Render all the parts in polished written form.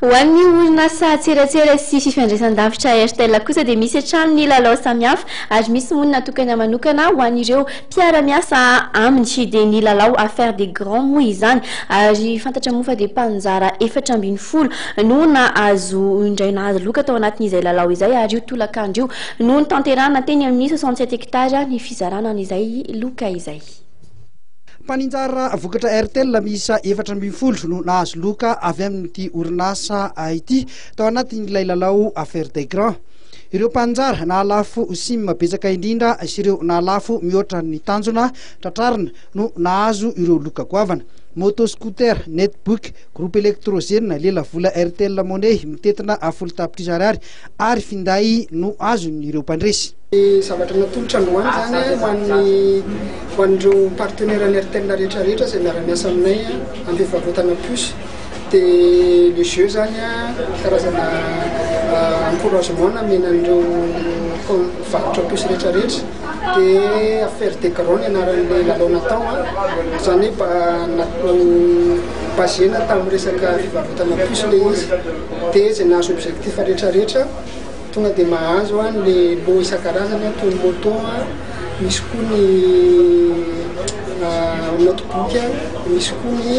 Hoan'ny orinasa tsiratsira sy fifandraisan-davitra Airtel kosa dia misy hatrany ny lalao samihafa ary misy moa natokana manokana ho an'ireo mpiara-miasa aminy dia ny lalao affaire des grands moa izany ary fantatra moa fa dia mpanjara 440 no nahazo indray nahazo loka tao anatin'izay lalao izay ary io tolakandro io no nitanterahana teny amin'ny 67 hektara ny fizarana an'izay loka izay. Mpaninjara vokatra Airtel miisa 440 no nahazo loka avy amin'ity orinasa ity tao anatin'ilay lalao affaire des grands. Ireo mpanjara nahalafo sim betsaka indrindra sy ireo nahalafo mihoatra ny tanjona tratrarina no nahazo ireo loka goavana. Moto scooter, netbook, groupe électrogène, lela vola Airtel Money mitetina 10 tapitrisa ariary ary finday no azon'ireo mpandresy. Zavatra natolotra androany zany ho an'ireo partenaire Airtel rehetrarehetra izay miara-miasa aminay amin'ny fivarotana puce dia le jeu zany karazana encouragement namenan'ireo varotra puce rehetrarehetra dia affaire des grands anaran'ilay lalao natao zany basena tamin'ny resaka fivarotana puce le izy dia izay nahazo objectif rehetrarehetra tonga dia mahazo le lot isan-karazany toy ny moto misy koa ny notebook misy koa ny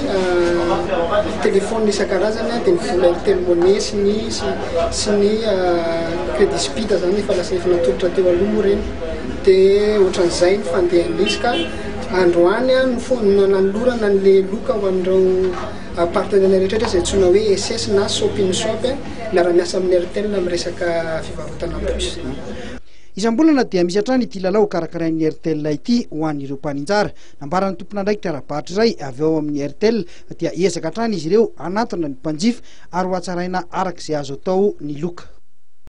téléphone isan-karazany dia ny vola Airtel Money sy ny crédit speed zany efa lasa efa natolotra teo aloha reny dia ohatran'izay ny fandehan'izy ka androany nanolorana n'le loka ho an'ireo partenaire rehetrarehetra izay antsoina hoe SS na Shopping Shop miara-miasa amin'ny Airtel amin'ny resaka fivarotana puce. Isam-bolana dia misy hatrany ity lalao karakarain'ny Airtel ity ho an'ireo mpaninjara. Nambaran'ny tompon'andraikitra ara-bahatra iray avy ao amin'ny Airtel dia hiezaka hatrany izy ireo hanatona ny mpanjifa ary ho hatsaraina arak'izay azo atao ny loka.